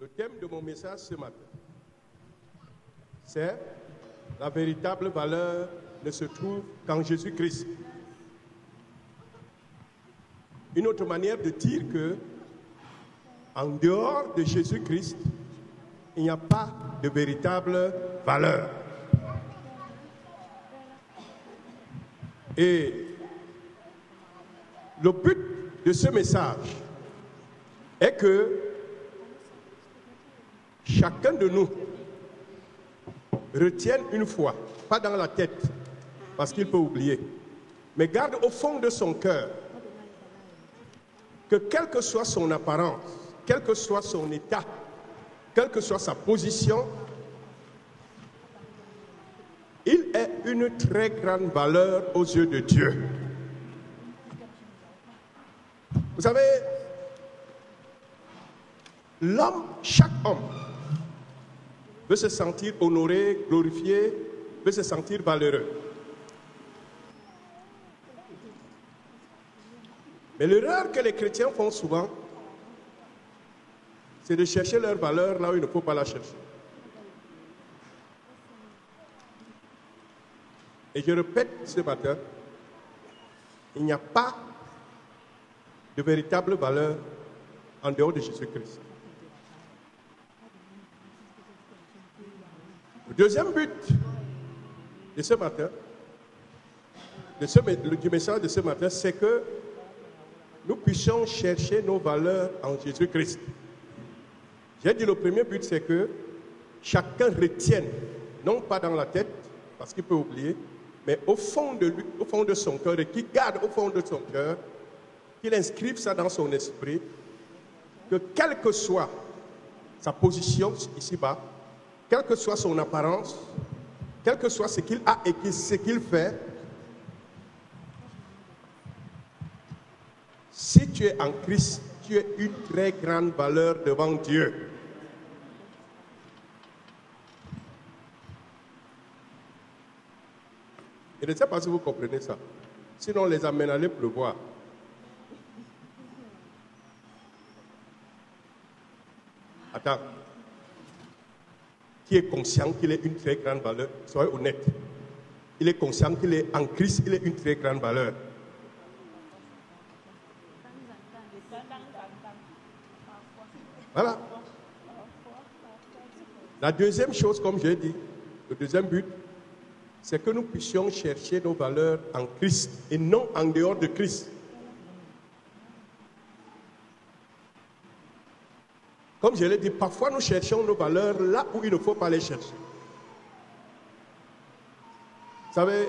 Le thème de mon message ce matin, c'est la véritable valeur ne se trouve qu'en Jésus-Christ. Une autre manière de dire que, en dehors de Jésus-Christ, il n'y a pas de véritable valeur. Et le but de ce message est que chacun de nous retienne une foi, pas dans la tête, parce qu'il peut oublier, mais garde au fond de son cœur que quelle que soit son apparence, quel que soit son état, quelle que soit sa position, il est une très grande valeur aux yeux de Dieu. Vous savez, l'homme, chaque homme, veut se sentir honoré, glorifié, veut se sentir valeureux. Mais l'erreur que les chrétiens font souvent, c'est de chercher leur valeur là où il ne faut pas la chercher. Et je répète ce matin, il n'y a pas de véritable valeur en dehors de Jésus-Christ. Le deuxième but de ce matin, du message de ce matin, c'est que nous puissions chercher nos valeurs en Jésus-Christ. J'ai dit le premier but, c'est que chacun retienne, non pas dans la tête, parce qu'il peut oublier, mais au fond de lui, au fond de son cœur, et qu'il garde au fond de son cœur, qu'il inscrive ça dans son esprit, que quelle que soit sa position ici-bas, quelle que soit son apparence, quel que soit ce qu'il a et ce qu'il fait, si tu es en Christ, tu es une très grande valeur devant Dieu. Je ne sais pas si vous comprenez ça. Sinon, les amène à aller pleuvoir. Attends. Qui est conscient qu'il est une très grande valeur? Soyez honnête. Il est conscient qu'il est en Christ, il est une très grande valeur. Voilà. La deuxième chose, comme j'ai dit, le deuxième but, c'est que nous puissions chercher nos valeurs en Christ et non en dehors de Christ. Comme je l'ai dit, parfois nous cherchons nos valeurs là où il ne faut pas les chercher. Vous savez,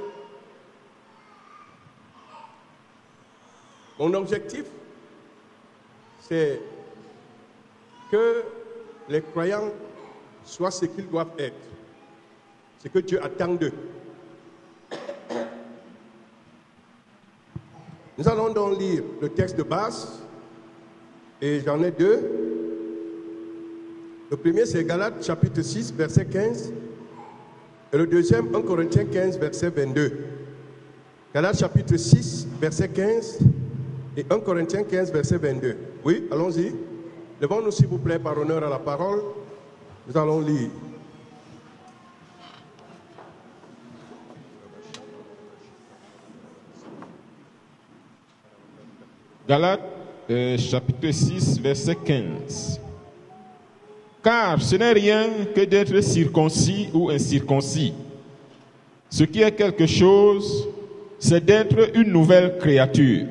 mon objectif, c'est que les croyants soient ce qu'ils doivent être, ce que Dieu attend d'eux. Nous allons donc lire le texte de base, et j'en ai deux. Le premier, c'est Galates chapitre 6, verset 15, et le deuxième, 1 Corinthiens 15, verset 22. Galates chapitre 6, verset 15, et 1 Corinthiens 15, verset 22. Oui, allons-y. Levons-nous, s'il vous plaît, par honneur à la parole. Nous allons lire. Galates chapitre 6, verset 15. Car ce n'est rien que d'être circoncis ou incirconcis. Ce qui est quelque chose, c'est d'être une nouvelle créature.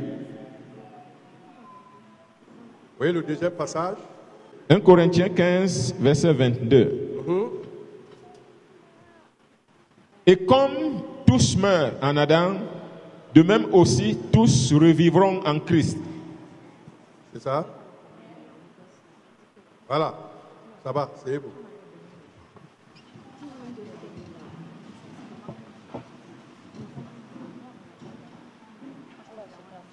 Oui, le deuxième passage. 1 Corinthiens 15, verset 22. Et comme tous meurent en Adam, de même aussi tous revivront en Christ. C'est ça? Voilà. Ça va, c'est bon.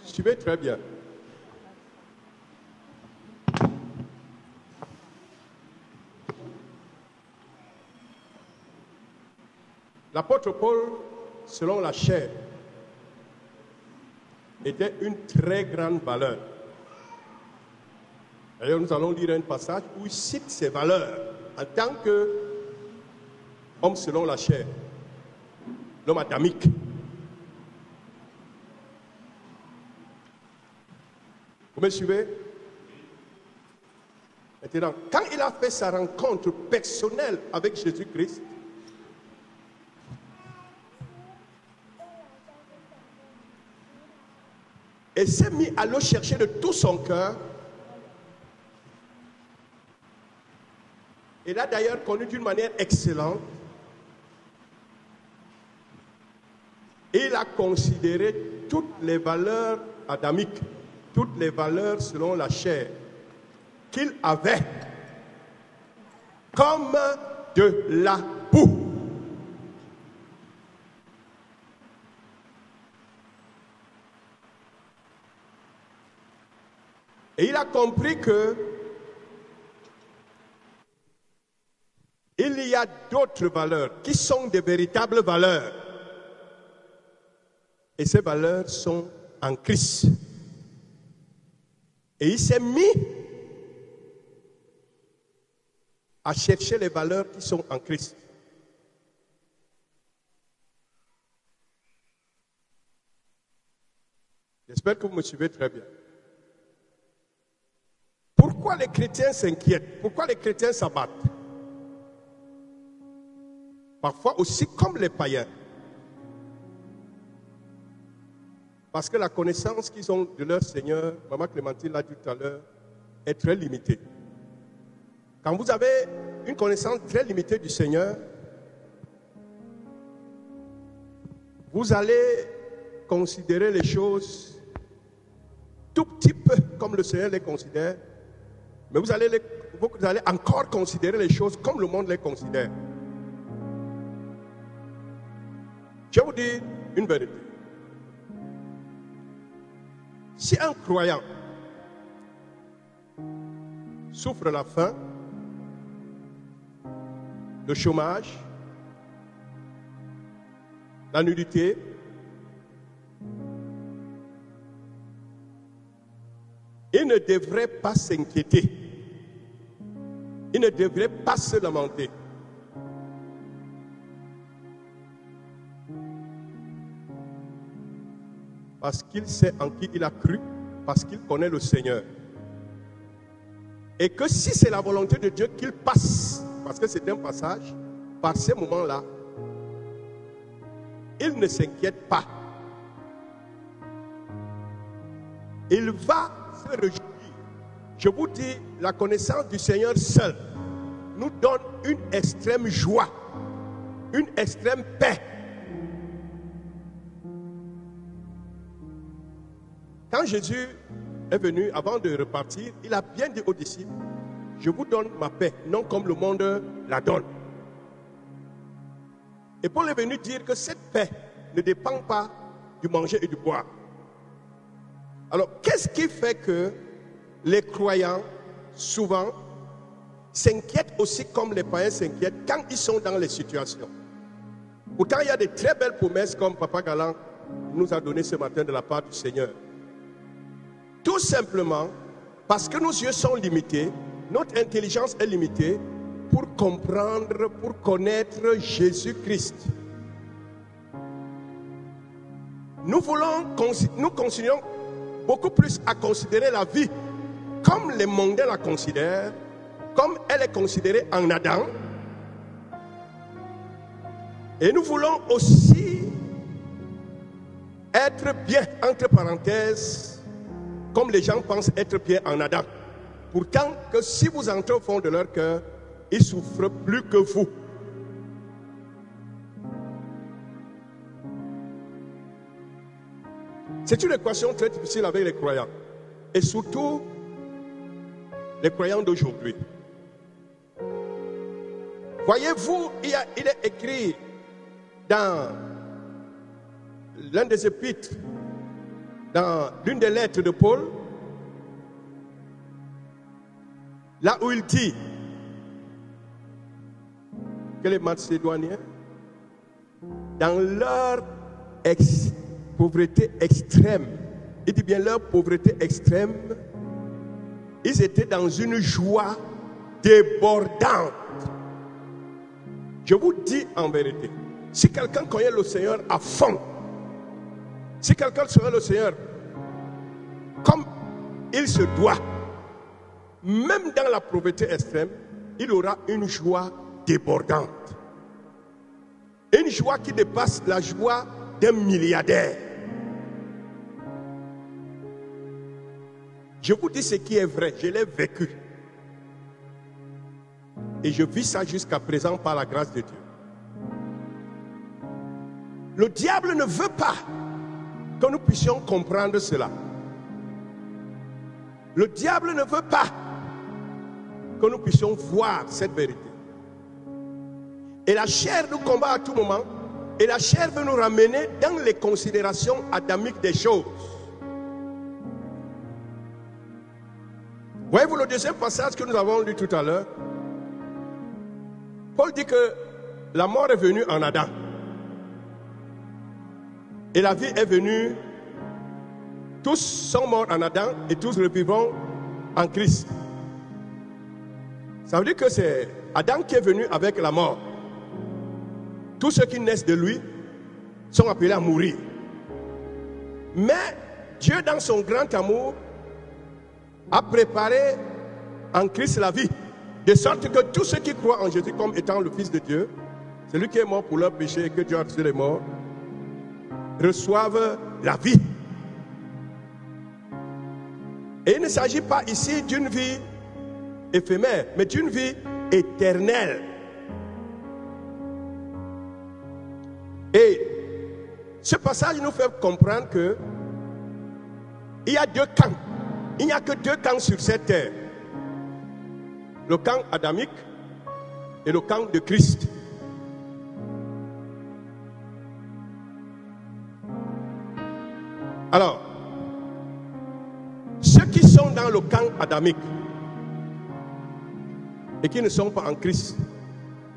Suivez très bien. L'apôtre Paul, selon la chair, était une très grande valeur. D'ailleurs, nous allons lire un passage où il cite ses valeurs en tant qu'homme selon la chair, l'homme adamique. Vous me suivez? Maintenant, quand il a fait sa rencontre personnelle avec Jésus-Christ, il s'est mis à le chercher de tout son cœur. Il a d'ailleurs connu d'une manière excellente. Il a considéré toutes les valeurs adamiques, toutes les valeurs selon la chair qu'il avait comme de la boue. Et il a compris que il y a d'autres valeurs qui sont des véritables valeurs. Et ces valeurs sont en Christ. Et il s'est mis à chercher les valeurs qui sont en Christ. J'espère que vous me suivez très bien. Pourquoi les chrétiens s'inquiètent? Pourquoi les chrétiens s'abattent? Parfois aussi comme les païens. Parce que la connaissance qu'ils ont de leur Seigneur, Maman Clémentine l'a dit tout à l'heure, est très limitée. Quand vous avez une connaissance très limitée du Seigneur, vous allez considérer les choses tout petit peu comme le Seigneur les considère, mais vous allez encore considérer les choses comme le monde les considère. Je vais vous dire une vérité. Si un croyant souffre la faim, le chômage, la nudité, il ne devrait pas s'inquiéter. Il ne devrait pas se lamenter. Parce qu'il sait en qui il a cru, parce qu'il connaît le Seigneur. Et que si c'est la volonté de Dieu qu'il passe, parce que c'est un passage, par ces moments-là, il ne s'inquiète pas. Il va se réjouir. Je vous dis, la connaissance du Seigneur seul nous donne une extrême joie, une extrême paix. Quand Jésus est venu, avant de repartir, il a bien dit aux disciples, je vous donne ma paix, non comme le monde la donne. Et Paul est venu dire que cette paix ne dépend pas du manger et du boire. Alors, qu'est-ce qui fait que les croyants, souvent, s'inquiètent aussi comme les païens s'inquiètent quand ils sont dans les situations? Pourtant, il y a de très belles promesses comme Papa Galant nous a donné ce matin de la part du Seigneur. Tout simplement parce que nos yeux sont limités, notre intelligence est limitée pour comprendre, pour connaître Jésus-Christ. Nous continuons beaucoup plus à considérer la vie comme les mondains la considèrent, comme elle est considérée en Adam. Et nous voulons aussi être bien, entre parenthèses, comme les gens pensent être bien en Adam. Pourtant, que si vous entrez au fond de leur cœur, ils souffrent plus que vous. C'est une équation très difficile avec les croyants. Et surtout, les croyants d'aujourd'hui. Voyez-vous, il est écrit dans l'un des épîtres, dans l'une des lettres de Paul, là où il dit que les Macédoniens, dans leur pauvreté extrême, il dit bien leur pauvreté extrême, ils étaient dans une joie débordante. Je vous dis en vérité, si quelqu'un connaît le Seigneur à fond, si quelqu'un connaît le Seigneur comme il se doit, même dans la pauvreté extrême, il aura une joie débordante. Une joie qui dépasse la joie d'un milliardaire. Je vous dis ce qui est vrai, je l'ai vécu. Et je vis ça jusqu'à présent par la grâce de Dieu. Le diable ne veut pas que nous puissions comprendre cela. Le diable ne veut pas que nous puissions voir cette vérité. Et la chair nous combat à tout moment. Et la chair veut nous ramener dans les considérations adamiques des choses. Voyez-vous le deuxième passage que nous avons lu tout à l'heure? Paul dit que la mort est venue en Adam. Et la vie est venue. Tous sont morts en Adam et tous revivront en Christ. Ça veut dire que c'est Adam qui est venu avec la mort. Tous ceux qui naissent de lui sont appelés à mourir. Mais Dieu, dans son grand amour, a préparé en Christ la vie. De sorte que tous ceux qui croient en Jésus comme étant le Fils de Dieu, celui qui est mort pour leur péché et que Dieu a ressuscité les morts, reçoivent la vie. Et il ne s'agit pas ici d'une vie éphémère, mais d'une vie éternelle. Et ce passage nous fait comprendre que il y a deux camps. Il n'y a que deux camps sur cette terre. Le camp adamique et le camp de Christ. Alors, ceux qui sont dans le camp adamique et qui ne sont pas en Christ,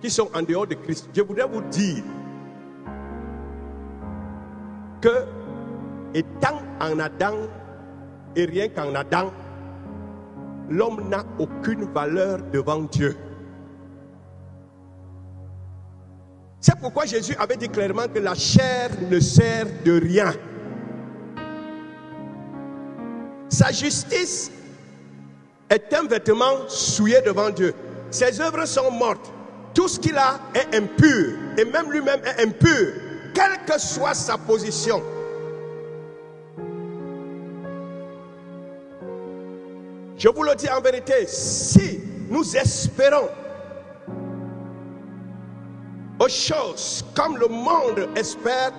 qui sont en dehors de Christ, je voudrais vous dire que étant en Adam et rien qu'en Adam, l'homme n'a aucune valeur devant Dieu. C'est pourquoi Jésus avait dit clairement que la chair ne sert de rien. Sa justice est un vêtement souillé devant Dieu. Ses œuvres sont mortes. Tout ce qu'il a est impur. Et même lui-même est impur. Quelle que soit sa position. Je vous le dis en vérité, si nous espérons aux choses comme le monde espère,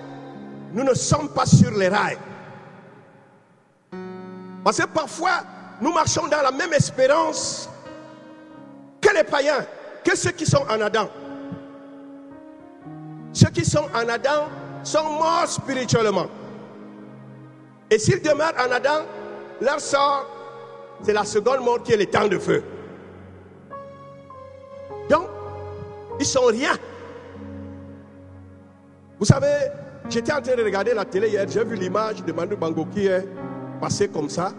nous ne sommes pas sur les rails. Parce que parfois, nous marchons dans la même espérance que les païens, que ceux qui sont en Adam. Ceux qui sont en Adam sont morts spirituellement. Et s'ils demeurent en Adam, leur sort, c'est la seconde mort qui est le temps de feu. Donc, ils sont rien. Vous savez, j'étais en train de regarder la télé hier, j'ai vu l'image de Manu Bango qui est passé comme ça.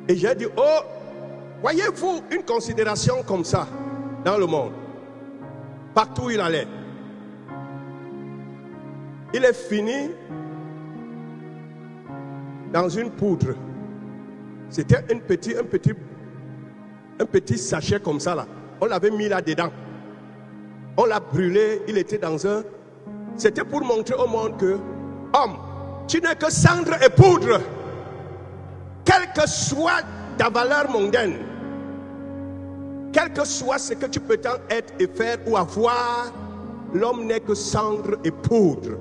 Et j'ai dit, oh, voyez-vous une considération comme ça dans le monde, partout où il allait. Il est fini dans une poudre. C'était un petit sachet comme ça là. On l'avait mis là-dedans. On l'a brûlé, il était dans un... C'était pour montrer au monde que, homme, tu n'es que cendre et poudre. Quelle que soit ta valeur mondaine, quel que soit ce que tu peux être et faire ou avoir, l'homme n'est que cendre et poudre.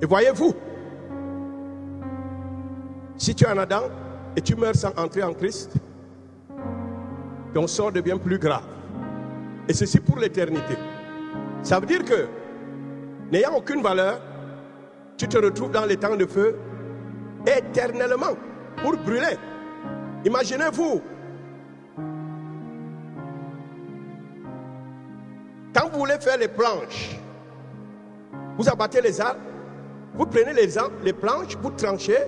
Et voyez-vous, si tu es en Adam et tu meurs sans entrer en Christ, ton sort devient plus grave. Et ceci pour l'éternité. Ça veut dire que, n'ayant aucune valeur, tu te retrouves dans les temps de feu éternellement pour brûler. Imaginez-vous, quand vous voulez faire les planches, vous abattez les arbres, Vous prenez les planches, vous tranchez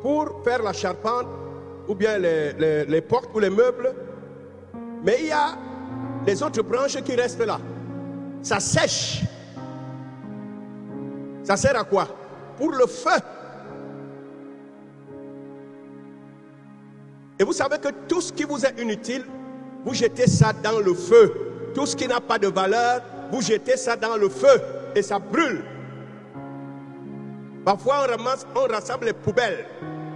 pour faire la charpente ou bien les portes ou les meubles. Mais il y a les autres branches qui restent là. Ça sèche. Ça sert à quoi? Pour le feu. Et vous savez que tout ce qui vous est inutile, vous jetez ça dans le feu. Tout ce qui n'a pas de valeur, vous jetez ça dans le feu et ça brûle. Parfois on rassemble les poubelles.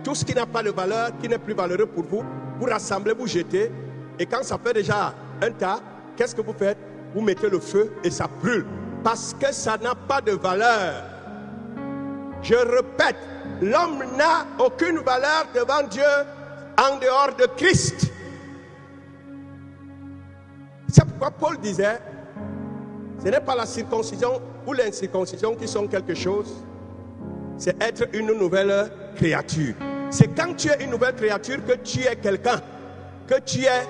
Tout ce qui n'a pas de valeur, qui n'est plus valeureux pour vous, vous rassemblez, vous jetez. Et quand ça fait déjà un tas, qu'est-ce que vous faites? Vous mettez le feu et ça brûle. Parce que ça n'a pas de valeur. Je répète, l'homme n'a aucune valeur devant Dieu en dehors de Christ. C'est pourquoi Paul disait, ce n'est pas la circoncision ou l'incirconcision qui sont quelque chose, c'est être une nouvelle créature. C'est quand tu es une nouvelle créature que tu es quelqu'un, que tu es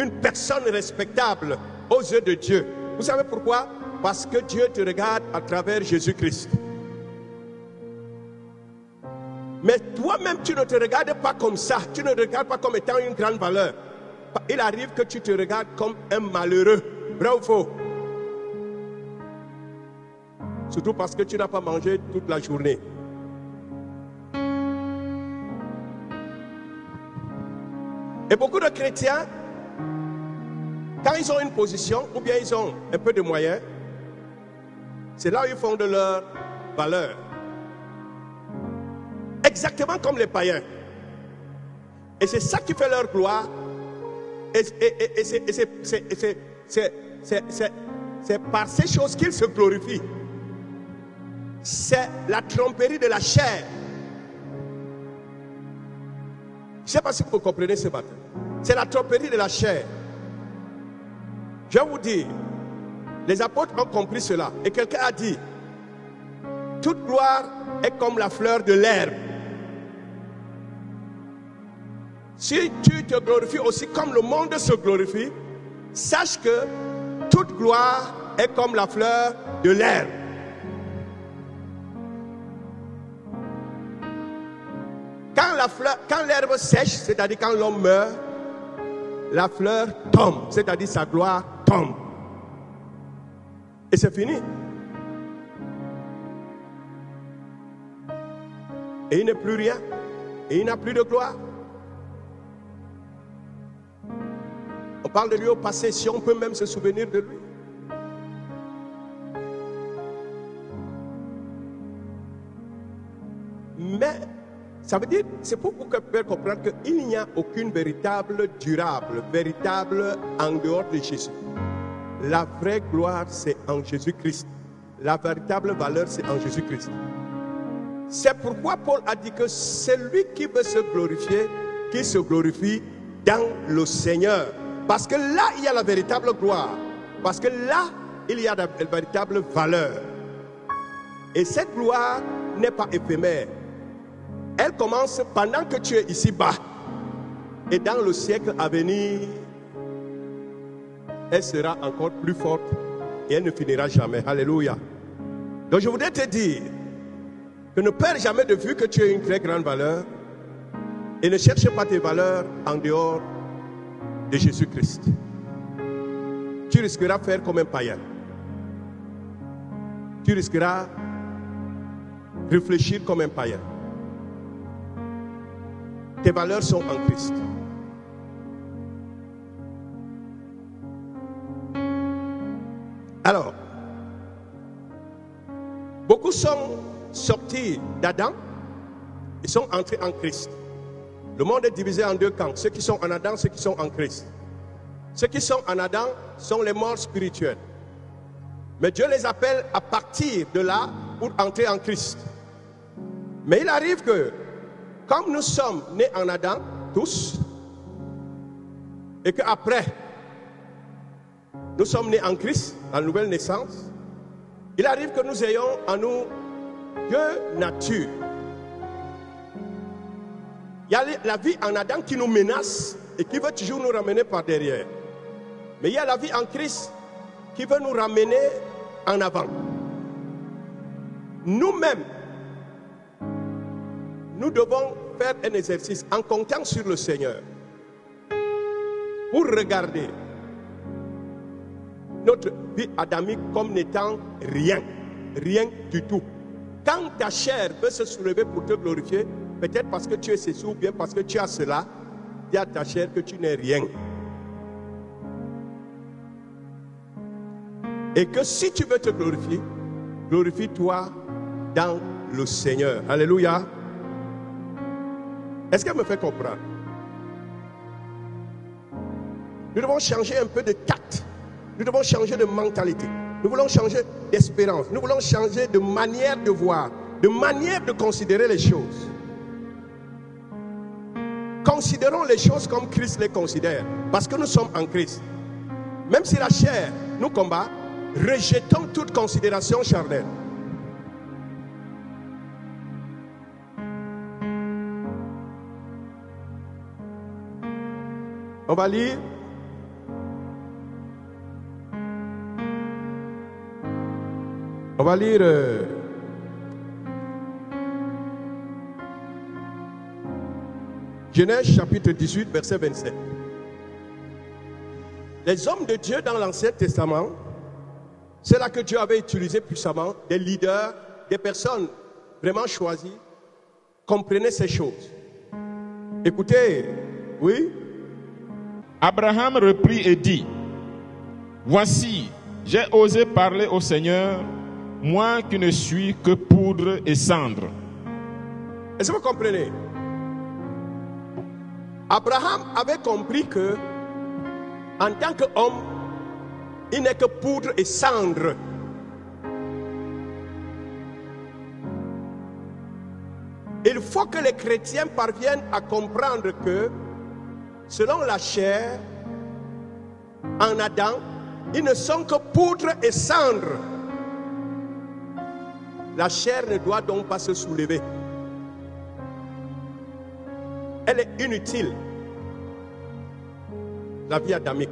une personne respectable aux yeux de Dieu. Vous savez pourquoi? Parce que Dieu te regarde à travers Jésus-Christ. Mais toi-même, tu ne te regardes pas comme ça. Tu ne te regardes pas comme étant une grande valeur. Il arrive que tu te regardes comme un malheureux. Vrai ou faux? Surtout parce que tu n'as pas mangé toute la journée. Et beaucoup de chrétiens, quand ils ont une position ou bien ils ont un peu de moyens, c'est là où ils font de leur valeur. Exactement comme les païens. Et c'est ça qui fait leur gloire. Et c'est par ces choses qu'ils se glorifient. C'est la tromperie de la chair. Je ne sais pas si vous comprenez ce matin. C'est la tromperie de la chair. Je vais vous dire, les apôtres ont compris cela. Et quelqu'un a dit, toute gloire est comme la fleur de l'herbe. Si tu te glorifies aussi comme le monde se glorifie, sache que toute gloire est comme la fleur de l'herbe. Quand l'herbe sèche, c'est-à-dire quand l'homme meurt, la fleur tombe, c'est-à-dire sa gloire tombe. Et c'est fini. Et il n'est plus rien. Et il n'a plus de gloire. On parle de lui au passé, si on peut même se souvenir de lui. Mais ça veut dire, c'est pour que vous puissiez comprendre qu'il n'y a aucune véritable en dehors de Jésus. La vraie gloire, c'est en Jésus-Christ. La véritable valeur, c'est en Jésus-Christ. C'est pourquoi Paul a dit que celui qui veut se glorifier, qui se glorifie dans le Seigneur. Parce que là, il y a la véritable gloire. Parce que là, il y a la véritable valeur. Et cette gloire n'est pas éphémère. Elle commence pendant que tu es ici-bas. Et dans le siècle à venir, elle sera encore plus forte et elle ne finira jamais. Alléluia. Donc je voudrais te dire que ne perds jamais de vue que tu as une très grande valeur et ne cherche pas tes valeurs en dehors de Jésus-Christ. Tu risqueras de faire comme un païen. Tu risqueras de réfléchir comme un païen. Tes valeurs sont en Christ. Alors, beaucoup sont sortis d'Adam et sont entrés en Christ. Le monde est divisé en deux camps. Ceux qui sont en Adam, ceux qui sont en Christ. Ceux qui sont en Adam sont les morts spirituels. Mais Dieu les appelle à partir de là pour entrer en Christ. Mais il arrive que, comme nous sommes nés en Adam, tous, et qu'après, nous sommes nés en Christ, la nouvelle naissance, il arrive que nous ayons en nous deux natures. Il y a la vie en Adam qui nous menace et qui veut toujours nous ramener par derrière. Mais il y a la vie en Christ qui veut nous ramener en avant. nous-mêmes, nous devons faire un exercice en comptant sur le Seigneur pour regarder notre vie adamique comme n'étant rien, rien du tout. Quand ta chair veut se soulever pour te glorifier, peut-être parce que tu es ceci ou bien parce que tu as cela, dis à ta chair que tu n'es rien. Et que si tu veux te glorifier, glorifie-toi dans le Seigneur. Alléluia. Est-ce qu'elle me fait comprendre? Nous devons changer un peu de tact. Nous devons changer de mentalité. Nous voulons changer d'espérance. Nous voulons changer de manière de voir, de manière de considérer les choses. Considérons les choses comme Christ les considère. Parce que nous sommes en Christ. Même si la chair nous combat, rejetons toute considération charnelle. On va lire Genèse chapitre 18 verset 27. Les hommes de Dieu dans l'Ancien Testament, c'est là que Dieu avait utilisé puissamment des leaders, des personnes vraiment choisies, comprenaient ces choses. Écoutez, oui. Abraham reprit et dit, voici, j'ai osé parler au Seigneur, moi qui ne suis que poudre et cendre. Est-ce que vous comprenez? Abraham avait compris que, en tant qu'homme, il n'est que poudre et cendre. Il faut que les chrétiens parviennent à comprendre que, selon la chair, en Adam, ils ne sont que poudre et cendre. La chair ne doit donc pas se soulever. Elle est inutile. La vie adamique.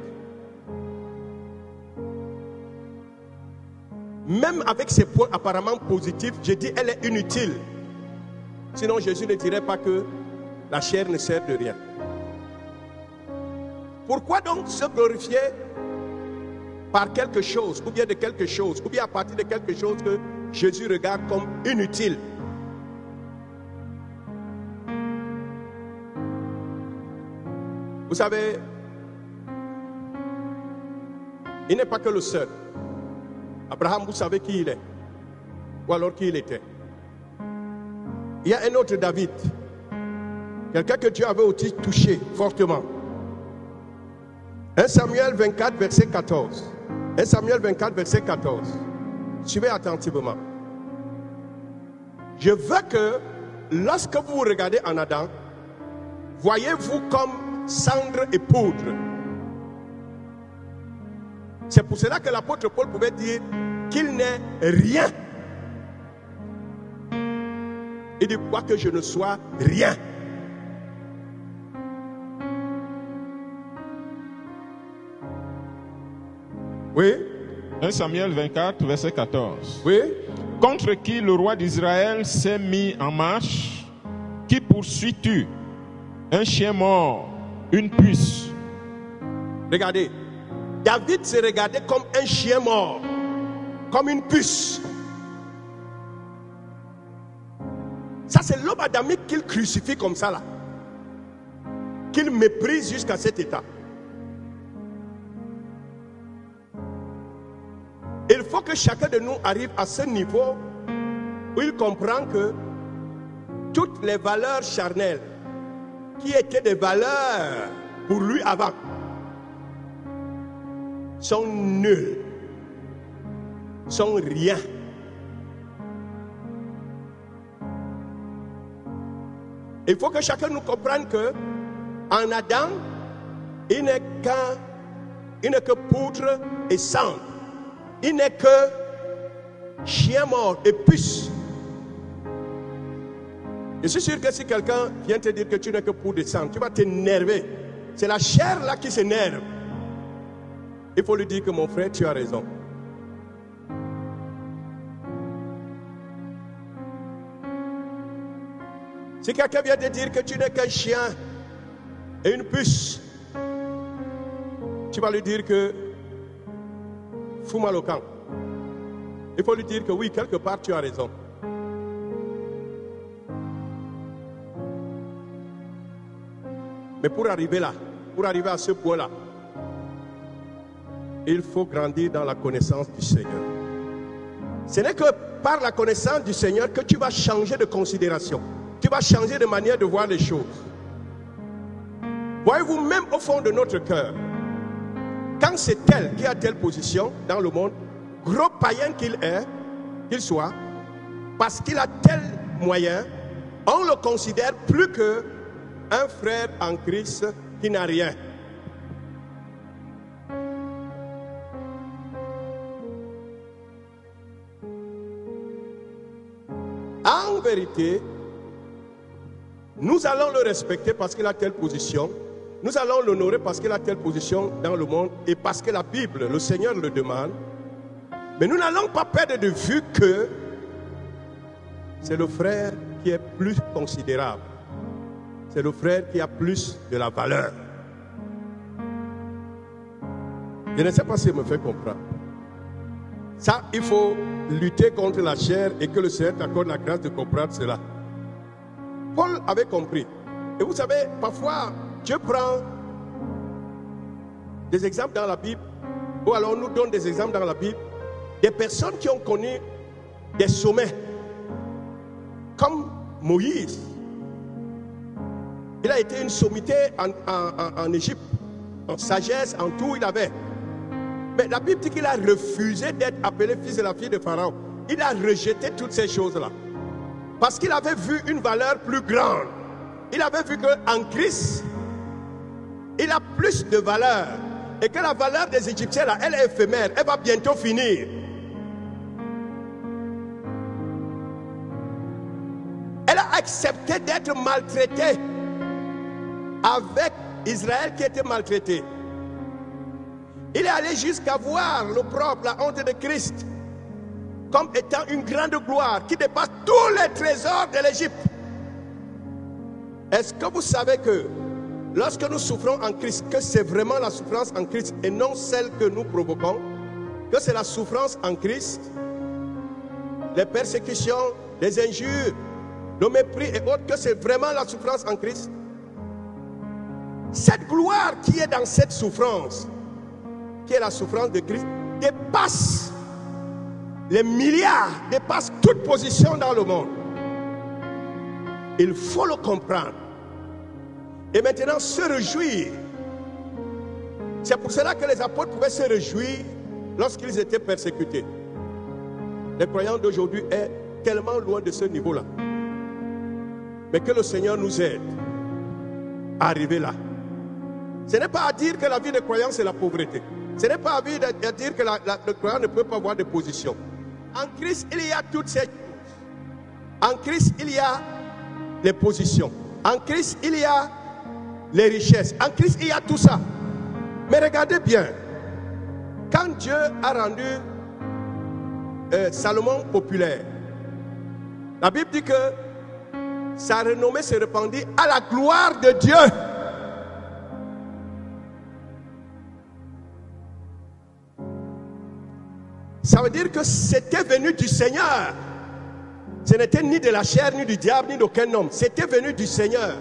Même avec ses points apparemment positifs, je dis elle est inutile. Sinon Jésus ne dirait pas que la chair ne sert de rien. Pourquoi donc se glorifier par quelque chose, ou bien de quelque chose, ou bien à partir de quelque chose que Jésus regarde comme inutile? Vous savez, il n'est pas que le seul. Abraham, vous savez qui il est, ou alors qui il était. Il y a un autre David, quelqu'un que Dieu avait aussi touché fortement. 1 Samuel 24, verset 14. 1 Samuel 24, verset 14. Suivez attentivement. Je veux que, lorsque vous regardez en Adam, voyez-vous comme cendre et poudre. C'est pour cela que l'apôtre Paul pouvait dire qu'il n'est rien. Il dit, quoi que je ne sois rien. Oui. 1 Samuel 24, verset 14. Oui. Contre qui le roi d'Israël s'est mis en marche? Qui poursuis-tu? Un chien mort, une puce. Regardez, David se regardait comme un chien mort, comme une puce. Ça, c'est l'homme adamique qu'il crucifie comme ça là, qu'il méprise jusqu'à cet état. Il faut que chacun de nous arrive à ce niveau où il comprend que toutes les valeurs charnelles qui étaient des valeurs pour lui avant sont nulles, sont rien. Il faut que chacun nous comprenne que en Adam, il n'est que poudre et cendre. Il n'est que chien mort et puce. Je suis sûr que si quelqu'un vient te dire que tu n'es que poudre et cendre, tu vas t'énerver. C'est la chair là qui s'énerve. Il faut lui dire que mon frère, tu as raison. Si quelqu'un vient te dire que tu n'es qu'un chien et une puce, tu vas lui dire que fous-moi le camp. Il faut lui dire que oui, quelque part tu as raison. Mais pour arriver là, pour arriver à ce point-là, il faut grandir dans la connaissance du Seigneur. Ce n'est que par la connaissance du Seigneur que tu vas changer de considération. Tu vas changer de manière de voir les choses. Voyez-vous, même au fond de notre cœur, quand c'est tel qui a telle position dans le monde, gros païen qu'il soit, parce qu'il a tel moyen, on le considère plus qu'un frère en Christ qui n'a rien. En vérité, nous allons le respecter parce qu'il a telle position. Nous allons l'honorer parce qu'il a telle position dans le monde et parce que la Bible, le Seigneur le demande. Mais nous n'allons pas perdre de vue que c'est le frère qui est plus considérable. C'est le frère qui a plus de la valeur. Je ne sais pas si je me fais comprendre. Ça, il faut lutter contre la chair et que le Seigneur t'accorde la grâce de comprendre cela. Paul avait compris. Et vous savez, parfois, Dieu prend des exemples dans la Bible, ou alors on nous donne des exemples dans la Bible, des personnes qui ont connu des sommets, comme Moïse. Il a été une sommité en Égypte, en sagesse, en tout il avait. Mais la Bible dit qu'il a refusé d'être appelé fils de la fille de Pharaon. Il a rejeté toutes ces choses-là. Parce qu'il avait vu une valeur plus grande. Il avait vu qu'en Christ, il a plus de valeur. Et que la valeur des Égyptiens, là, elle est éphémère. Elle va bientôt finir. Elle a accepté d'être maltraitée avec Israël qui était maltraité. Il est allé jusqu'à voir l'opprobre, la honte de Christ comme étant une grande gloire qui dépasse tous les trésors de l'Égypte. Est-ce que vous savez que lorsque nous souffrons en Christ, que c'est vraiment la souffrance en Christ et non celle que nous provoquons, que c'est la souffrance en Christ, les persécutions, les injures, le mépris et autres, que c'est vraiment la souffrance en Christ? Cette gloire qui est dans cette souffrance, qui est la souffrance de Christ, dépasse les milliards, dépasse toute position dans le monde. Il faut le comprendre. Et maintenant se réjouir. C'est pour cela que les apôtres pouvaient se réjouir lorsqu'ils étaient persécutés. Les croyants d'aujourd'hui sont tellement loin de ce niveau-là. Mais que le Seigneur nous aide à arriver là. Ce n'est pas à dire que la vie des croyants c'est la pauvreté. Ce n'est pas à dire que le croyant ne peut pas avoir de position. En Christ, il y a toutes ces choses. En Christ, il y a les positions. En Christ, il y a les richesses. En Christ, il y a tout ça. Mais regardez bien. Quand Dieu a rendu Salomon populaire, la Bible dit que sa renommée se répandit à la gloire de Dieu. Ça veut dire que c'était venu du Seigneur. Ce n'était ni de la chair, ni du diable, ni d'aucun homme. C'était venu du Seigneur.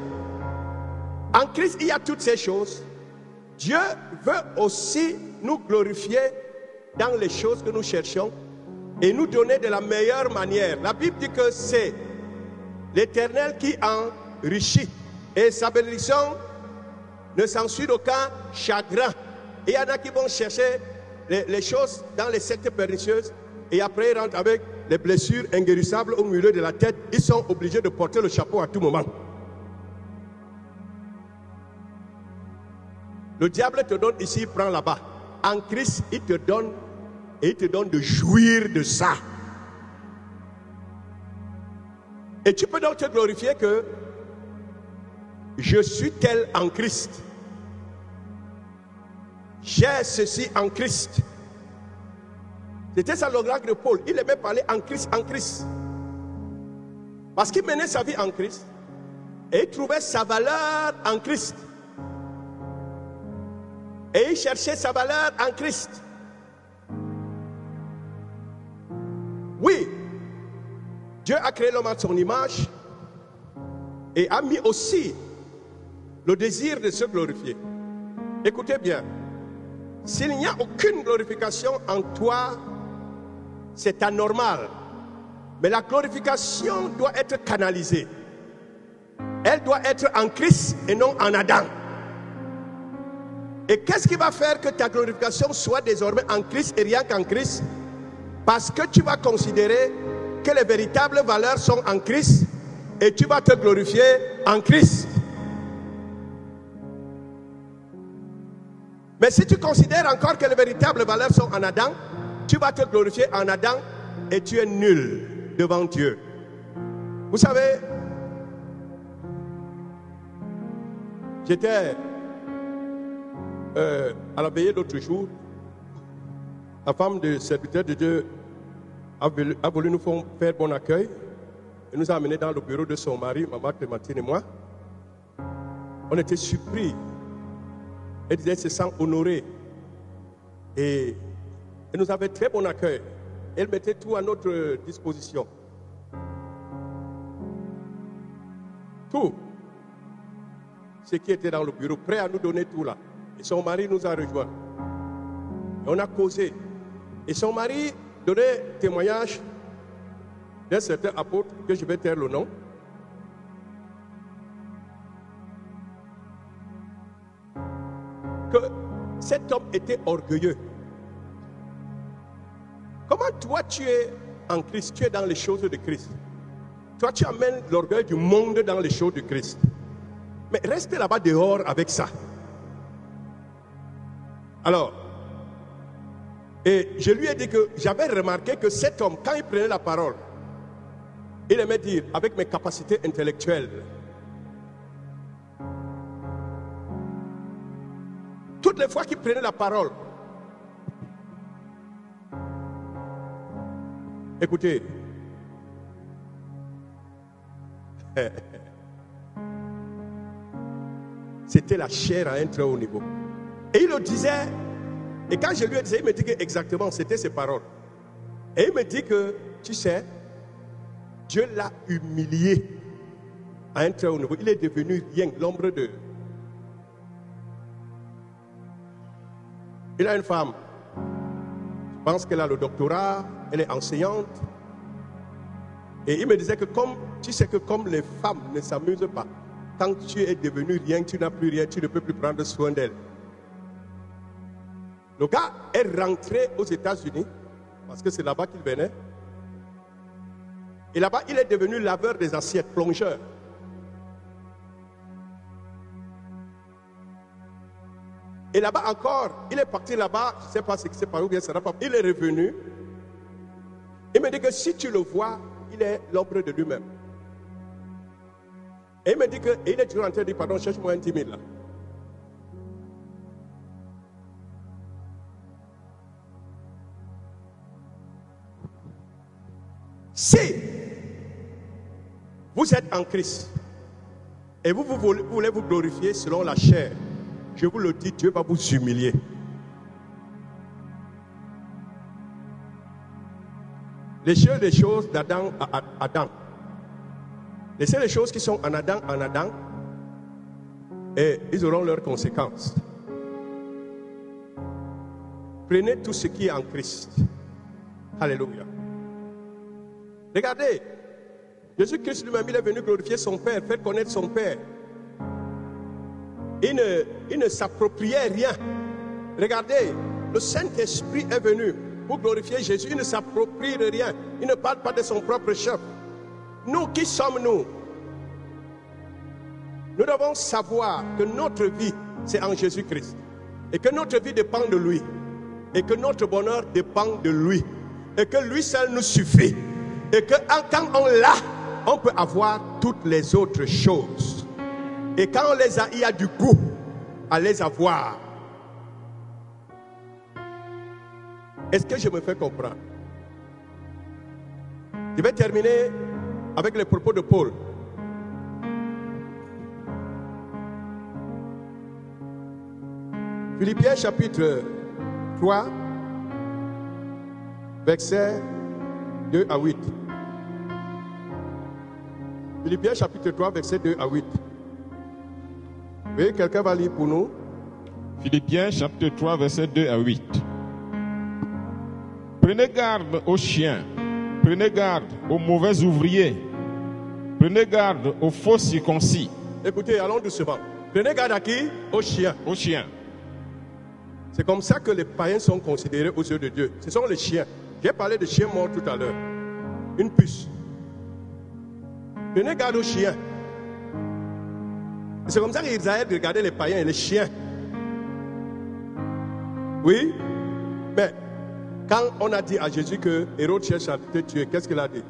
En Christ, il y a toutes ces choses. Dieu veut aussi nous glorifier dans les choses que nous cherchons et nous donner de la meilleure manière. La Bible dit que c'est l'Éternel qui enrichit et sa bénédiction ne s'ensuit d'aucun chagrin. Et il y en a qui vont chercher les choses dans les sectes pernicieuses et après ils rentrent avec les blessures inguérissables au milieu de la tête. Ils sont obligés de porter le chapeau à tout moment. Le diable te donne ici, il prend là-bas. En Christ, il te donne et il te donne de jouir de ça. Et tu peux donc te glorifier que je suis tel en Christ. J'ai ceci en Christ. C'était ça l'oracle de Paul. Il aimait parler en Christ, en Christ. Parce qu'il menait sa vie en Christ. Et il trouvait sa valeur en Christ. Et il cherchait sa valeur en Christ. Oui, Dieu a créé l'homme à son image et a mis aussi le désir de se glorifier. Écoutez bien, s'il n'y a aucune glorification en toi, c'est anormal. Mais la glorification doit être canalisée. Elle doit être en Christ et non en Adam. Et qu'est-ce qui va faire que ta glorification soit désormais en Christ et rien qu'en Christ? Parce que tu vas considérer que les véritables valeurs sont en Christ et tu vas te glorifier en Christ. Mais si tu considères encore que les véritables valeurs sont en Adam, tu vas te glorifier en Adam et tu es nul devant Dieu. Vous savez, j'étais à la veillée l'autre jour. La femme de serviteur de Dieu a voulu nous faire bon accueil et nous a amenés dans le bureau de son mari, maman Clémentine et moi. On était surpris. Elle disait, elle se sent honorée. Et elle nous avait très bon accueil. Elle mettait tout à notre disposition. Tout. Ce qui était dans le bureau, prêt à nous donner tout là. Et son mari nous a rejoints. Et on a causé. Et son mari donnait témoignage d'un certain apôtre que je vais taire le nom. Que cet homme était orgueilleux. Comment toi tu es en Christ, tu es dans les choses de Christ. Toi tu amènes l'orgueil du monde dans les choses de Christ. Mais restez là-bas dehors avec ça. Alors, et je lui ai dit que j'avais remarqué que cet homme, quand il prenait la parole, il aimait dire, avec mes capacités intellectuelles, toutes les fois qu'il prenait la parole, écoutez, c'était la chair à un très haut niveau. Et il le disait, et quand je lui ai dit, il me dit que exactement c'était ses paroles. Et il me dit que, tu sais, Dieu l'a humilié à un très haut niveau. Il est devenu rien, l'ombre de... Il a une femme. Je pense qu'elle a le doctorat, elle est enseignante. Et il me disait que comme, tu sais que comme les femmes ne s'amusent pas, quand tu es devenu rien, tu n'as plus rien, tu ne peux plus prendre soin d'elle. Le gars est rentré aux États-Unis, parce que c'est là-bas qu'il venait. Et là-bas, il est devenu laveur des assiettes, plongeur. Et là-bas encore, il est parti là-bas, je ne sais pas ce qui s'est passé, ou bien ça n'a pas. Il est revenu. Il me dit que si tu le vois, il est l'ombre de lui-même. Et il me dit que, et il est toujours en train de dire, pardon, cherche-moi un 10 000 là. Si vous êtes en Christ et vous voulez vous glorifier selon la chair, je vous le dis, Dieu va vous humilier. Laissez les choses d'Adam à Adam. Laissez les choses qui sont en Adam, et ils auront leurs conséquences. Prenez tout ce qui est en Christ. Alléluia. Regardez, Jésus-Christ lui-même, il est venu glorifier son Père, faire connaître son Père. Il ne s'appropriait rien. Regardez, le Saint-Esprit est venu pour glorifier Jésus. Il ne s'approprie de rien. Il ne parle pas de son propre chef. Nous, qui sommes-nous? Nous devons savoir que notre vie, c'est en Jésus-Christ. Et que notre vie dépend de lui. Et que notre bonheur dépend de lui. Et que lui seul nous suffit. Et que quand on l'a, on peut avoir toutes les autres choses. Et quand on les a, il y a du goût à les avoir. Est-ce que je me fais comprendre? Je vais terminer avec les propos de Paul. Philippiens chapitre 3, versets 2 à 8. Philippiens chapitre 3, versets 2 à 8. Oui, quelqu'un va lire pour nous. Philippiens chapitre 3, versets 2 à 8. Prenez garde aux chiens, prenez garde aux mauvais ouvriers, prenez garde aux faux circoncis. Écoutez, allons doucement. Prenez garde à qui? Aux chiens. Aux chiens. C'est comme ça que les païens sont considérés aux yeux de Dieu. Ce sont les chiens. J'ai parlé de chiens morts tout à l'heure. Une puce. Prenez garde aux chiens. C'est comme ça qu'Israël regardait les païens et les chiens. Oui, mais quand on a dit à Jésus que Hérode cherche à te tuer, qu'est-ce qu'il a dit?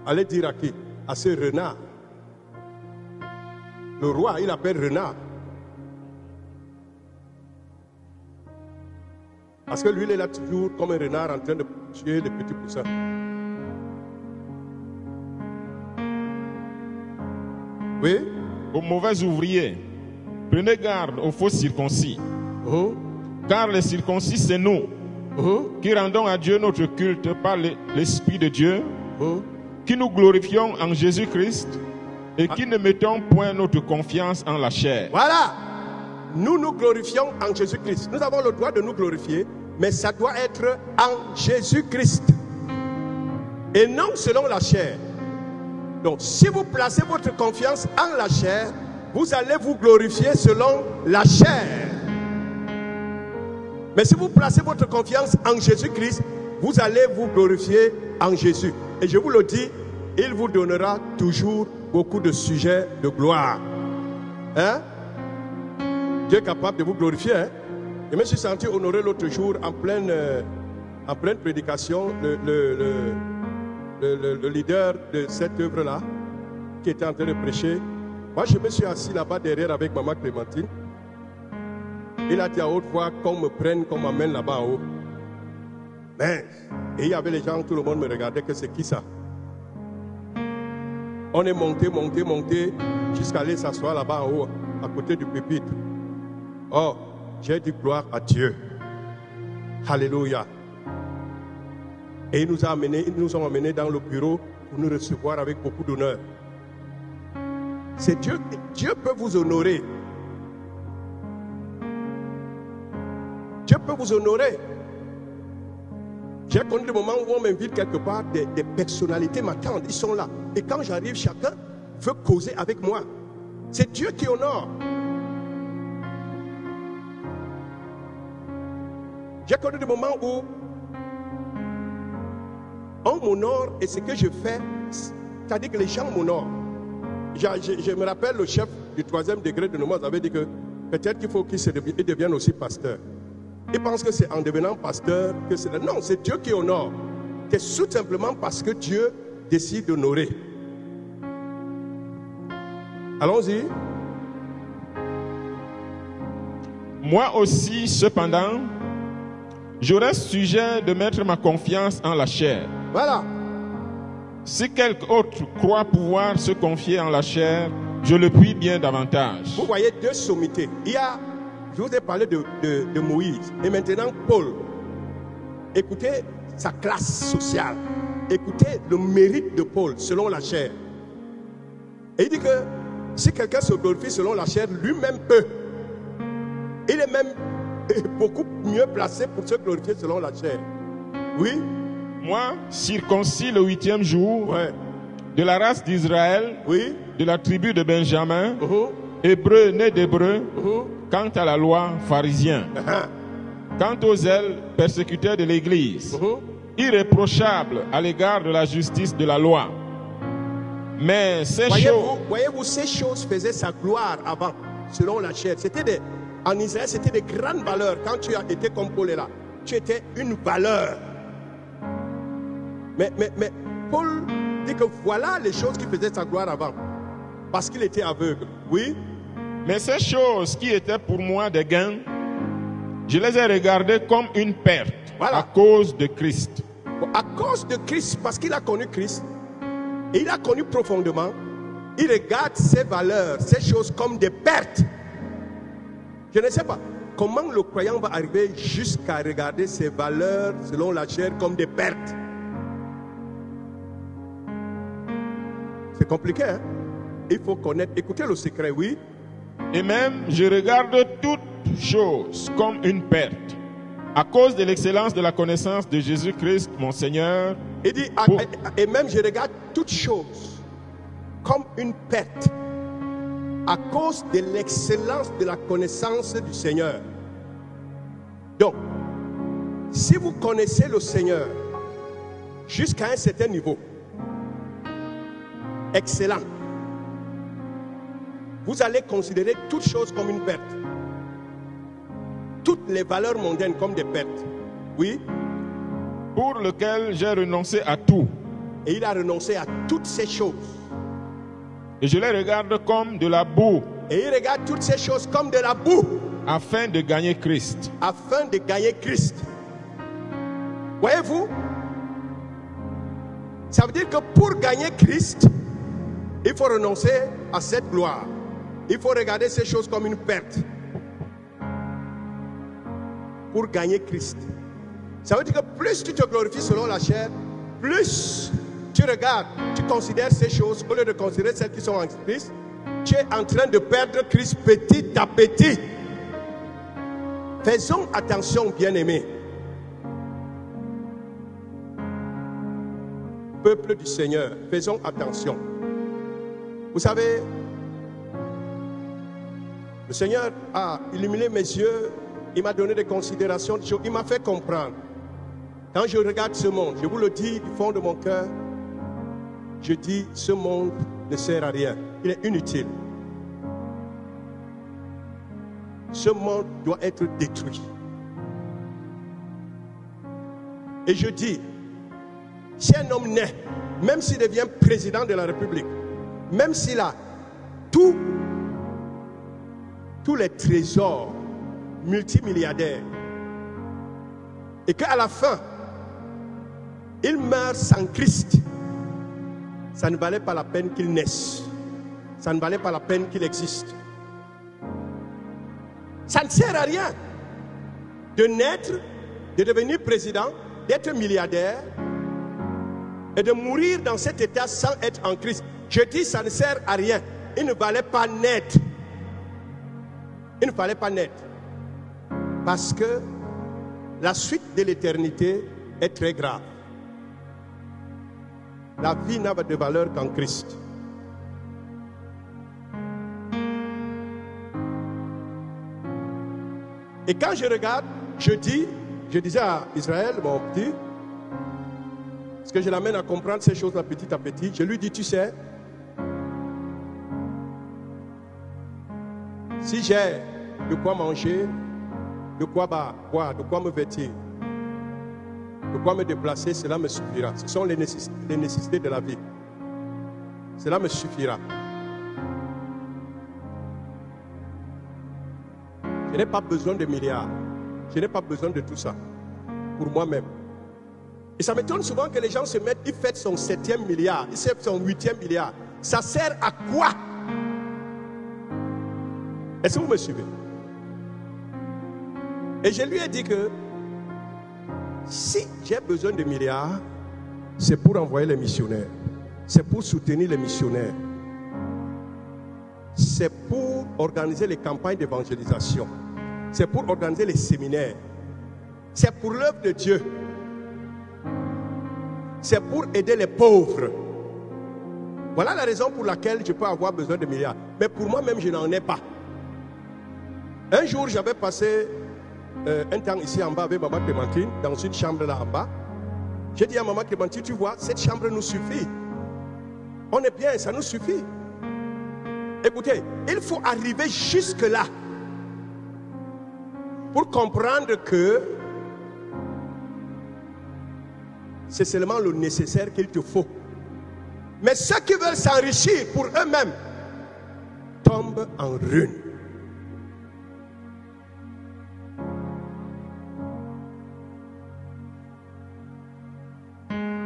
Allez dire à qui? À ce renard. Le roi, il appelle renard. Parce que lui, il est là toujours comme un renard en train de tuer les petits poussins. Oui? Aux mauvais ouvriers, prenez garde aux faux circoncis. Car les circoncis, c'est nous qui rendons à Dieu notre culte par l'Esprit de Dieu, qui nous glorifions en Jésus-Christ et qui ne mettons point notre confiance en la chair. Voilà. Nous nous glorifions en Jésus-Christ. Nous avons le droit de nous glorifier, mais ça doit être en Jésus-Christ et non selon la chair. Donc, si vous placez votre confiance en la chair, vous allez vous glorifier selon la chair. Mais si vous placez votre confiance en Jésus-Christ, vous allez vous glorifier en Jésus. Et je vous le dis, il vous donnera toujours beaucoup de sujets de gloire. Hein? Dieu est capable de vous glorifier. Hein? Je me suis senti honoré l'autre jour en pleine prédication. Le leader de cette œuvre-là, qui était en train de prêcher, moi je me suis assis là-bas derrière avec maman Clémentine. Il a dit à haute voix qu'on me prenne, qu'on m'amène là-bas en haut. Mais, et il y avait les gens, tout le monde me regardait, que c'est qui ça? On est monté jusqu'à aller s'asseoir là-bas en haut, à côté du pupitre. Oh, j'ai dit gloire à Dieu. Alléluia. Et ils nous ont amenés dans le bureau pour nous recevoir avec beaucoup d'honneur. C'est Dieu. Dieu peut vous honorer. Dieu peut vous honorer. J'ai connu des moments où on m'invite quelque part, des personnalités m'attendent, ils sont là. Et quand j'arrive, chacun veut causer avec moi. C'est Dieu qui honore. J'ai connu des moments où on m'honore et ce que je fais, c'est-à-dire que les gens m'honorent. Je me rappelle, le chef du 3e degré de Nomos avait dit que peut-être qu'il faut qu'il devienne aussi pasteur. Il pense que c'est en devenant pasteur que c'est... Non, c'est Dieu qui honore. C'est tout simplement parce que Dieu décide d'honorer. Allons-y. Moi aussi, cependant, je reste sujet de mettre ma confiance en la chair. Voilà. Si quelque autre croit pouvoir se confier en la chair, je le puis bien davantage. Vous voyez deux sommités. Je vous ai parlé de Moïse. Et maintenant, Paul. Écoutez sa classe sociale. Écoutez le mérite de Paul selon la chair. Et il dit que si quelqu'un se glorifie selon la chair, lui-même peut. Il est même beaucoup mieux placé pour se glorifier selon la chair. Oui. Moi, circoncis le 8e jour, de la race d'Israël, de la tribu de Benjamin, hébreu né d'hébreu, quant à la loi, pharisien, quant aux zèles, persécuteurs de l'Église, irréprochable à l'égard de la justice de la loi. Mais ces choses... Voyez-vous, ces choses faisaient sa gloire avant, selon la chair. En Israël, c'était des grandes valeurs. Quand tu as été comme Paul est là, tu étais une valeur. Mais Paul dit que voilà les choses qui faisaient sa gloire avant. Parce qu'il était aveugle. Oui. Mais ces choses qui étaient pour moi des gains, je les ai regardées comme une perte à cause de Christ. À cause de Christ, parce qu'il a connu Christ, et il a connu profondément, il regarde ces valeurs, ces choses comme des pertes. Je ne sais pas. comment le croyant va arriver jusqu'à regarder ses valeurs selon la chair comme des pertes? C'est compliqué, hein? Il faut connaître, écoutez le secret, oui. Et même, je regarde toute chose comme une perte, à cause de l'excellence de la connaissance de Jésus-Christ, mon Seigneur. Il dit, et même je regarde toute chose comme une perte, à cause de l'excellence de la connaissance du Seigneur. Donc, si vous connaissez le Seigneur jusqu'à un certain niveau, excellent, vous allez considérer toute chose comme une perte. Toutes les valeurs mondaines comme des pertes. Oui. Pour lequel j'ai renoncé à tout. Et il a renoncé à toutes ces choses. Et je les regarde comme de la boue. Et il regarde toutes ces choses comme de la boue. Afin de gagner Christ. Afin de gagner Christ. Voyez-vous? Ça veut dire que pour gagner Christ, il faut renoncer à cette gloire. Il faut regarder ces choses comme une perte. Pour gagner Christ. Ça veut dire que plus tu te glorifies selon la chair, plus tu regardes, tu considères ces choses, au lieu de considérer celles qui sont en Christ, tu es en train de perdre Christ petit à petit. Faisons attention, bien-aimés. Peuple du Seigneur, faisons attention. Vous savez, le Seigneur a illuminé mes yeux, il m'a donné des considérations, il m'a fait comprendre. Quand je regarde ce monde, je vous le dis du fond de mon cœur, je dis, ce monde ne sert à rien, il est inutile. Ce monde doit être détruit. Et je dis, si un homme naît, même s'il devient président de la République, même s'il a tous les trésors multimilliardaires, et qu'à la fin, il meurt sans Christ, ça ne valait pas la peine qu'il naisse. Ça ne valait pas la peine qu'il existe. Ça ne sert à rien de naître, de devenir président, d'être milliardaire et de mourir dans cet état sans être en Christ. Je dis, ça ne sert à rien. Il ne valait pas naître. Il ne fallait pas naître. Parce que la suite de l'éternité est très grave. La vie n'a pas de valeur qu'en Christ. Et quand je regarde, je disais à Israël, mon petit, parce que je l'amène à comprendre ces choses-là petit à petit, je lui dis, tu sais, si j'ai de quoi manger, de quoi boire, de quoi me vêtir, de quoi me déplacer, cela me suffira. Ce sont les nécessités de la vie. Cela me suffira. Je n'ai pas besoin de milliards. Je n'ai pas besoin de tout ça. Pour moi-même. Et ça m'étonne souvent que les gens se mettent, ils fêtent son 7e milliard, ils fêtent son 8e milliard. Ça sert à quoi? Est-ce que vous me suivez? Et je lui ai dit que si j'ai besoin de milliards, c'est pour envoyer les missionnaires. C'est pour soutenir les missionnaires. C'est pour organiser les campagnes d'évangélisation. C'est pour organiser les séminaires. C'est pour l'œuvre de Dieu. C'est pour aider les pauvres. Voilà la raison pour laquelle je peux avoir besoin de milliards. Mais pour moi-même, je n'en ai pas. Un jour, j'avais passé un temps ici en bas avec Maman Clémentine, dans une chambre là en bas. J'ai dit à Maman Clémentine, tu vois, cette chambre nous suffit. On est bien, ça nous suffit. Écoutez, il faut arriver jusque-là pour comprendre que c'est seulement le nécessaire qu'il te faut. Mais ceux qui veulent s'enrichir pour eux-mêmes tombent en ruine.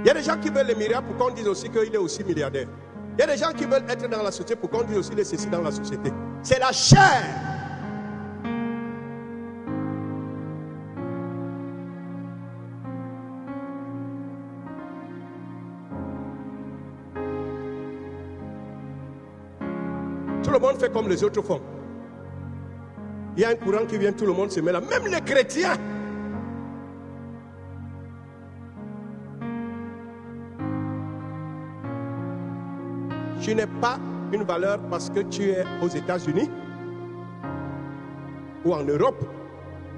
Il y a des gens qui veulent les milliards pour qu'on dise aussi qu'il est aussi milliardaire. Il y a des gens qui veulent être dans la société pour qu'on dise aussi qu'il est ceci dans la société. C'est la chair. Tout le monde fait comme les autres font. Il y a un courant qui vient, tout le monde se met là. Même les chrétiens. Tu n'es pas une valeur parce que tu es aux États-Unis ou en Europe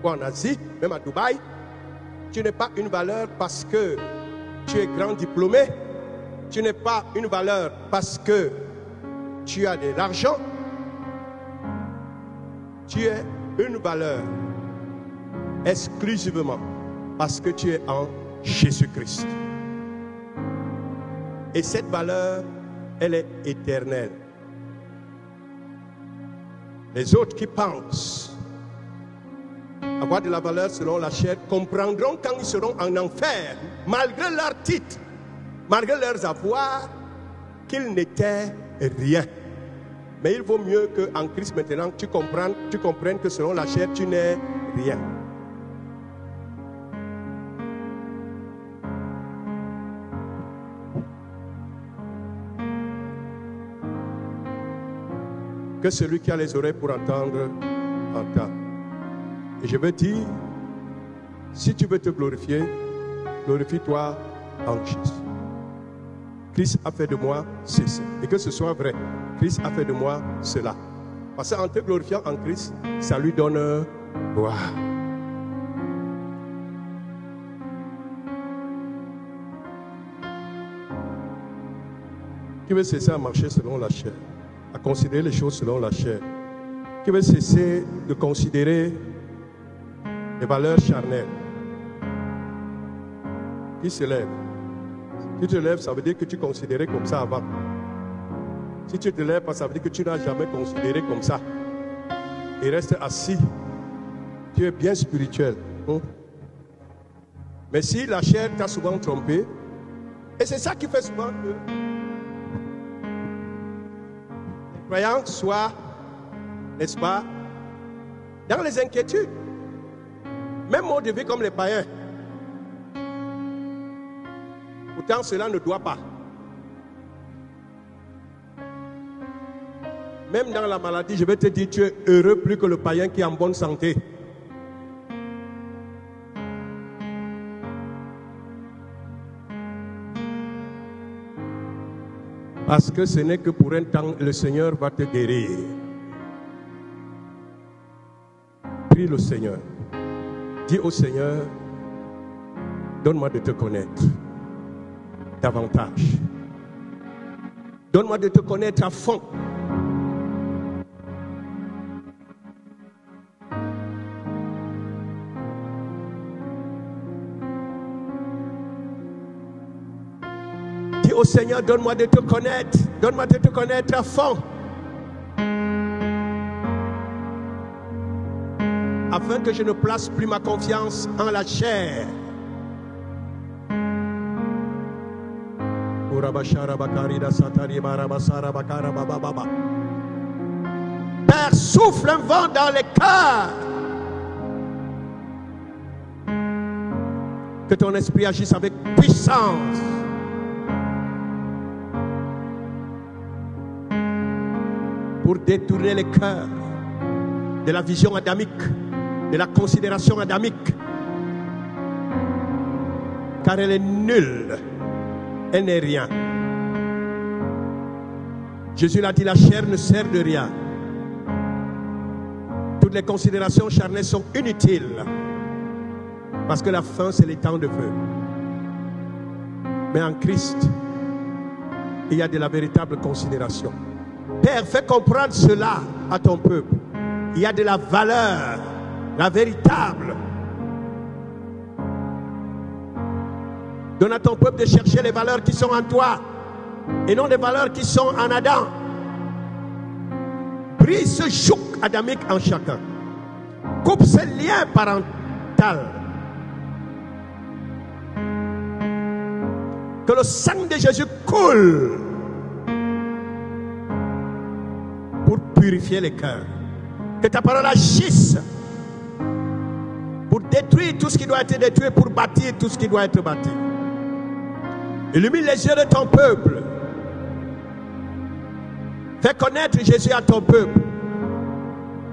ou en Asie, même à Dubaï. Tu n'es pas une valeur parce que tu es grand diplômé. Tu n'es pas une valeur parce que tu as de l'argent. Tu es une valeur exclusivement parce que tu es en Jésus-Christ. Et cette valeur, elle est éternelle. Les autres qui pensent avoir de la valeur selon la chair comprendront quand ils seront en enfer, malgré leur titre, malgré leurs avoirs, qu'ils n'étaient rien. Mais il vaut mieux qu'en Christ maintenant, tu comprennes que selon la chair, tu n'es rien. Que celui qui a les oreilles pour entendre, entend. Et je veux dire, si tu veux te glorifier, glorifie-toi en Jésus. Christ a fait de moi ceci. Et que ce soit vrai. Christ a fait de moi cela. Parce qu'en te glorifiant en Christ, ça lui donne gloire. Qui veut cesser à marcher selon la chair, à considérer les choses selon la chair? Qui veut cesser de considérer les valeurs charnelles? Qui se lève? Si tu te lèves, ça veut dire que tu considérais comme ça avant. Si tu te lèves, ça veut dire que tu n'as jamais considéré comme ça. Et reste assis. Tu es bien spirituel. Mais si la chair t'a souvent trompé, et c'est ça qui fait souvent que les croyants soient, n'est-ce pas, dans les inquiétudes. Même mode de vie comme les païens. Pourtant, cela ne doit pas. Même dans la maladie, je vais te dire, tu es heureux plus que le païen qui est en bonne santé. Parce que ce n'est que pour un temps, le Seigneur va te guérir. Prie le Seigneur. Dis au Seigneur, donne-moi de te connaître davantage. Donne-moi de te connaître à fond. Dis au Seigneur, donne-moi de te connaître. Donne-moi de te connaître à fond. Afin que je ne place plus ma confiance en la chair. Père, souffle un vent dans les cœurs. Que ton esprit agisse avec puissance. Pour détourner les cœurs de la vision adamique, de la considération adamique. Car elle est nulle. Elle n'est rien. Jésus l'a dit, la chair ne sert de rien. Toutes les considérations charnelles sont inutiles. Parce que la fin, c'est les temps de feu. Mais en Christ, il y a de la véritable considération. Père, fais comprendre cela à ton peuple. Il y a de la valeur, la véritable. Donne à ton peuple de chercher les valeurs qui sont en toi et non les valeurs qui sont en Adam. Brise ce joug adamique en chacun. Coupe ce lien parental. Que le sang de Jésus coule pour purifier les cœurs. Que ta parole agisse pour détruire tout ce qui doit être détruit, pour bâtir tout ce qui doit être bâti. Illumine les yeux de ton peuple Fais connaître Jésus à ton peuple.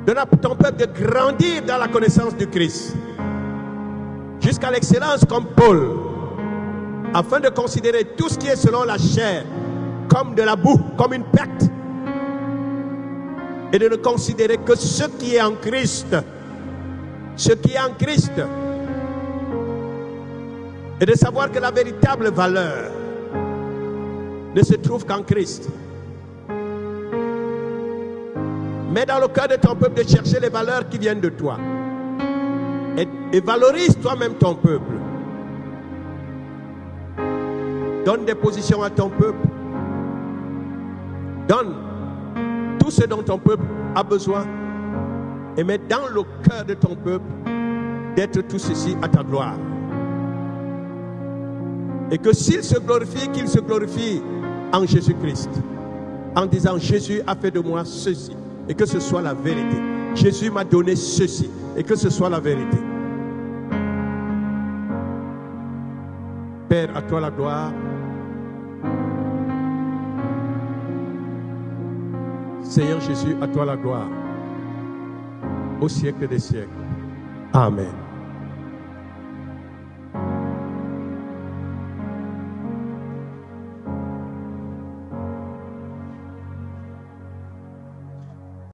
Donne à ton peuple de grandir dans la connaissance du Christ. Jusqu'à l'excellence comme Paul. Afin de considérer tout ce qui est selon la chair comme de la boue, comme une perte. Et de ne considérer que ce qui est en Christ. Ce qui est en Christ. Et de savoir que la véritable valeur ne se trouve qu'en Christ. Mets dans le cœur de ton peuple de chercher les valeurs qui viennent de toi. Et valorise toi-même ton peuple. Donne des positions à ton peuple. Donne tout ce dont ton peuple a besoin. Et mets dans le cœur de ton peuple d'être tout ceci à ta gloire. Et que s'il se glorifie, qu'il se glorifie en Jésus-Christ. En disant Jésus a fait de moi ceci. Et que ce soit la vérité. Jésus m'a donné ceci. Et que ce soit la vérité. Père, à toi la gloire. Seigneur Jésus, à toi la gloire. Au siècle des siècles. Amen.